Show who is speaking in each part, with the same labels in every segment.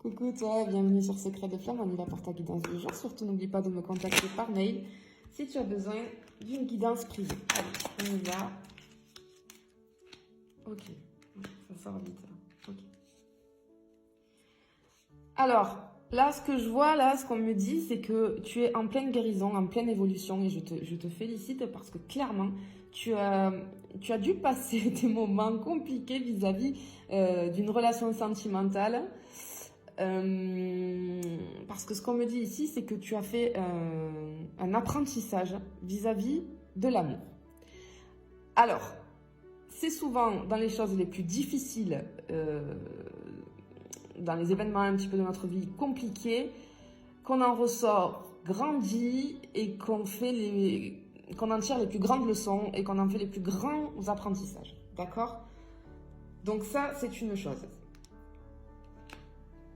Speaker 1: Coucou toi, bienvenue sur Secret de Flamme, on y va pour ta guidance du jour. Surtout n'oublie pas de me contacter par mail si tu as besoin d'une guidance privée. Allez, on y va. Ok, ça sort vite là. Ok. Alors, là ce que je vois, là ce qu'on me dit, c'est que tu es en pleine guérison, en pleine évolution et je te félicite parce que clairement, tu as dû passer des moments compliqués vis-à-vis d'une relation sentimentale. Parce que ce qu'on me dit ici, c'est que tu as fait un apprentissage vis-à-vis de l'amour. Alors, c'est souvent dans les choses les plus difficiles, dans les événements un petit peu de notre vie compliqués, qu'on en ressort grandi et qu'on en tire les plus grandes leçons et qu'on en fait les plus grands apprentissages. D'accord? Donc ça, c'est une chose.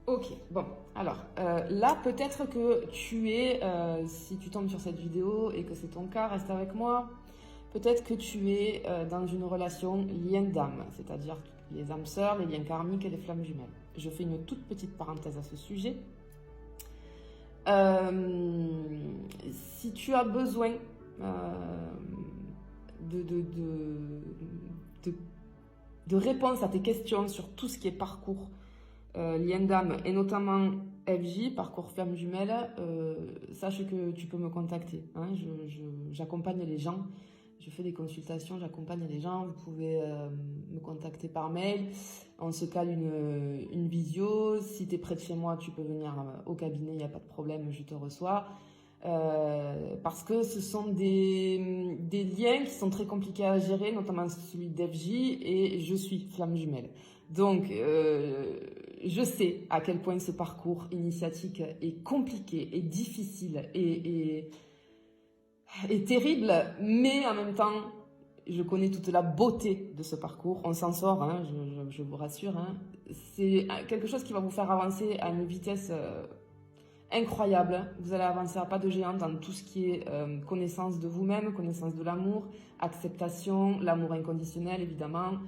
Speaker 1: Ok, bon, alors là peut-être que tu es, si tu tombes sur cette vidéo et que c'est ton cas, reste avec moi, peut-être que tu es dans une relation lien d'âme, c'est-à-dire les âmes sœurs, les liens karmiques et les flammes jumelles. Je fais une toute petite parenthèse à ce sujet. Si tu as besoin de réponses à tes questions sur tout ce qui est parcours, lien d'âme et notamment FJ, parcours flamme jumelle, sache que tu peux me contacter. Hein, j'accompagne les gens, je fais des consultations, j'accompagne les gens. Vous pouvez me contacter par mail, on se cale une visio. Si tu es près de chez moi, tu peux venir au cabinet, il n'y a pas de problème, je te reçois. Parce que ce sont des liens qui sont très compliqués à gérer, notamment celui d'FJ, et je suis flamme jumelle. Donc, je sais à quel point ce parcours initiatique est compliqué, et difficile, et terrible, mais en même temps, je connais toute la beauté de ce parcours. On s'en sort, hein, je vous rassure. Hein. C'est quelque chose qui va vous faire avancer à une vitesse incroyable. Vous allez avancer à pas de géant dans tout ce qui est connaissance de vous-même, connaissance de l'amour, acceptation, l'amour inconditionnel évidemment.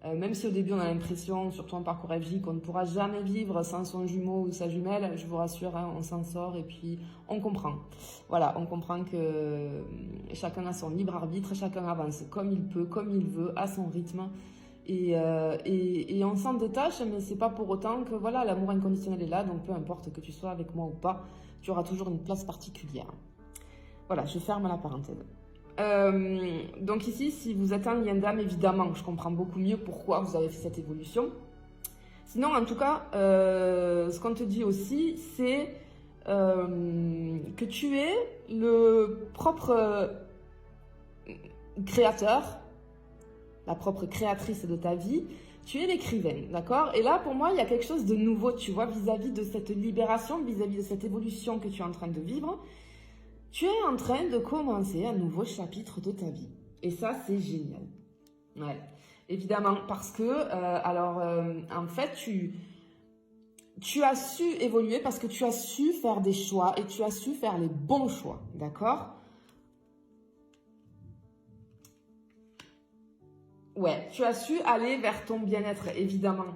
Speaker 1: Même si au début on a l'impression, surtout en parcours FJ, qu'on ne pourra jamais vivre sans son jumeau ou sa jumelle, je vous rassure, hein, on s'en sort et puis on comprend. Voilà, on comprend que chacun a son libre arbitre, chacun avance comme il peut, comme il veut, à son rythme. Et on s'en détache, mais c'est pas pour autant que voilà, l'amour inconditionnel est là, donc peu importe que tu sois avec moi ou pas, tu auras toujours une place particulière. Voilà, je ferme la parenthèse. Donc ici, si vous êtes un lien d'âme, évidemment, je comprends beaucoup mieux pourquoi vous avez fait cette évolution. Sinon, en tout cas, ce qu'on te dit aussi, c'est que tu es le propre créateur, la propre créatrice de ta vie, tu es l'écrivaine, d'accord? Et là, pour moi, il y a quelque chose de nouveau, tu vois, vis-à-vis de cette libération, vis-à-vis de cette évolution que tu es en train de vivre. Tu es en train de commencer un nouveau chapitre de ta vie. Et ça, c'est génial. Ouais, évidemment, parce que, en fait, tu as su évoluer parce que tu as su faire des choix et tu as su faire les bons choix, d'accord? Ouais, tu as su aller vers ton bien-être, évidemment.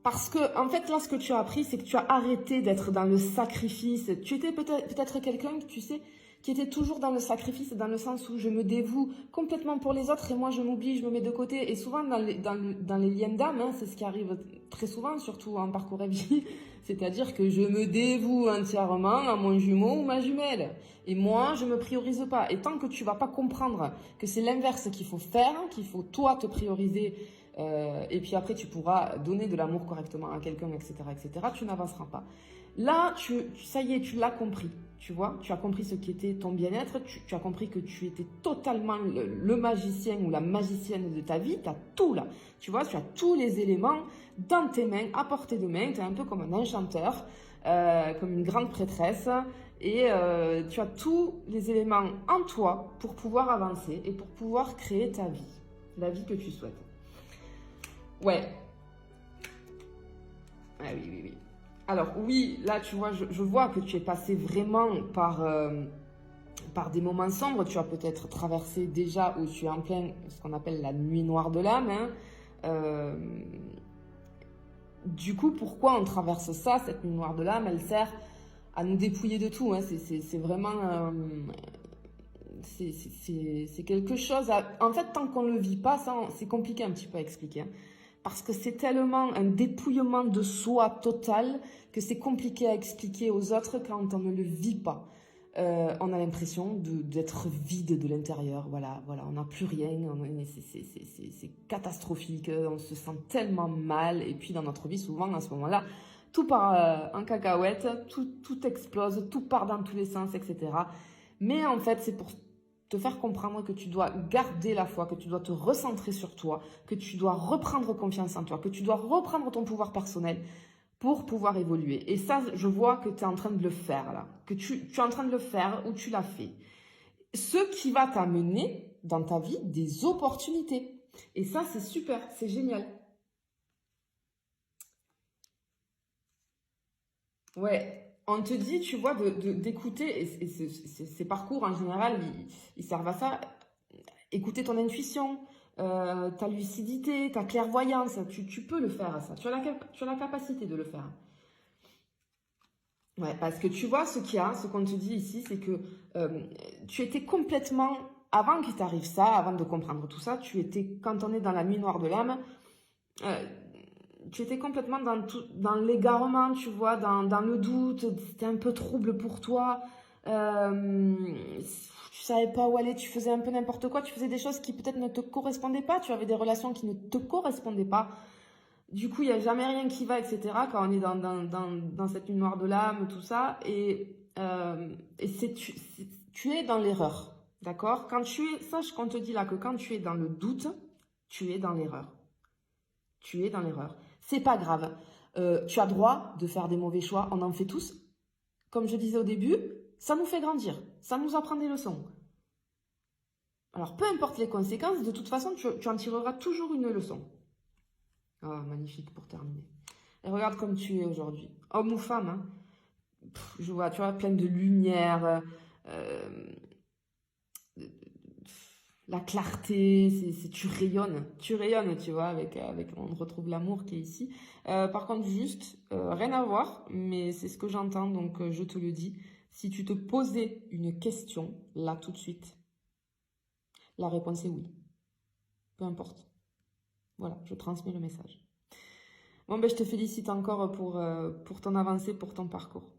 Speaker 1: Parce que, en fait, là, ce que tu as appris, c'est que tu as arrêté d'être dans le sacrifice. Tu étais peut-être quelqu'un, tu sais, qui était toujours dans le sacrifice, dans le sens où je me dévoue complètement pour les autres et moi, je m'oublie, je me mets de côté. Et souvent, dans les liens d'âme, hein, c'est ce qui arrive très souvent, surtout en parcours FJ, c'est-à-dire que je me dévoue entièrement à mon jumeau ou ma jumelle. Et moi, je me priorise pas. Et tant que tu vas pas comprendre que c'est l'inverse qu'il faut faire, qu'il faut toi te prioriser, et puis après tu pourras donner de l'amour correctement à quelqu'un, etc., etc., tu n'avanceras pas. Là, ça y est, tu l'as compris, tu vois, tu as compris ce qui était ton bien-être, tu as compris que tu étais totalement le magicien ou la magicienne de ta vie, tu as tout là, tu vois, tu as tous les éléments dans tes mains, à portée de main, tu es un peu comme un enchanteur, comme une grande prêtresse, et tu as tous les éléments en toi pour pouvoir avancer et pour pouvoir créer ta vie, la vie que tu souhaites. Ouais. Ah oui, oui, oui. Alors oui, là tu vois, je vois que tu es passé vraiment par des moments sombres. Tu as peut-être traversé déjà où tu es en plein ce qu'on appelle la nuit noire de l'âme. Hein. Du coup, pourquoi on traverse ça? Cette nuit noire de l'âme, elle sert à nous dépouiller de tout. Hein. C'est vraiment... c'est quelque chose... En fait, tant qu'on ne le vit pas, ça, c'est compliqué un petit peu à expliquer. Hein. Parce que c'est tellement un dépouillement de soi total que c'est compliqué à expliquer aux autres quand on ne le vit pas. On a l'impression d'être vide de l'intérieur, voilà, on n'a plus rien, c'est catastrophique, on se sent tellement mal, et puis dans notre vie, souvent, à ce moment-là, tout part en cacahuète, tout explose, tout part dans tous les sens, etc. Mais en fait, c'est pour te faire comprendre que tu dois garder la foi, que tu dois te recentrer sur toi, que tu dois reprendre confiance en toi, que tu dois reprendre ton pouvoir personnel, pour pouvoir évoluer. Et ça, je vois que tu es en train de le faire là, que tu es en train de le faire ou tu l'as fait. Ce qui va t'amener dans ta vie des opportunités. Et ça, c'est super, c'est génial. Ouais, on te dit, tu vois, d'écouter, et ces parcours en général, ils servent à ça, écouter ton intuition, ta lucidité, ta clairvoyance, tu peux le faire ça, tu as la capacité de le faire. Ouais, parce que tu vois, ce qu'on te dit ici, c'est que tu étais complètement, avant qu'il t'arrive ça, avant de comprendre tout ça, quand on est dans la nuit noire de l'âme, euh, tu étais complètement dans l'égarement, tu vois, dans le doute, c'était un peu trouble pour toi, tu savais pas où aller, tu faisais un peu n'importe quoi, tu faisais des choses qui peut-être ne te correspondaient pas, tu avais des relations qui ne te correspondaient pas. Du coup, il n'y a jamais rien qui va, etc. Quand on est dans cette nuit noire de l'âme, tout ça. Et tu es dans l'erreur. D'accord? Sache qu'on te dit là que quand tu es dans le doute, tu es dans l'erreur. Tu es dans l'erreur. C'est pas grave. Tu as droit de faire des mauvais choix. On en fait tous. Comme je disais au début, ça nous fait grandir. Ça nous apprend des leçons. Alors, peu importe les conséquences, de toute façon, tu en tireras toujours une leçon. Ah, magnifique pour terminer. Et regarde comme tu es aujourd'hui. Homme ou femme, hein. Je vois, tu vois, pleine de lumière, euh, la clarté, tu rayonnes, tu vois, on retrouve l'amour qui est ici. Par contre, juste, rien à voir, mais c'est ce que j'entends, donc je te le dis. Si tu te posais une question, là, tout de suite, la réponse est oui. Peu importe. Voilà, je transmets le message. Bon, ben, je te félicite encore pour ton avancée, pour ton parcours.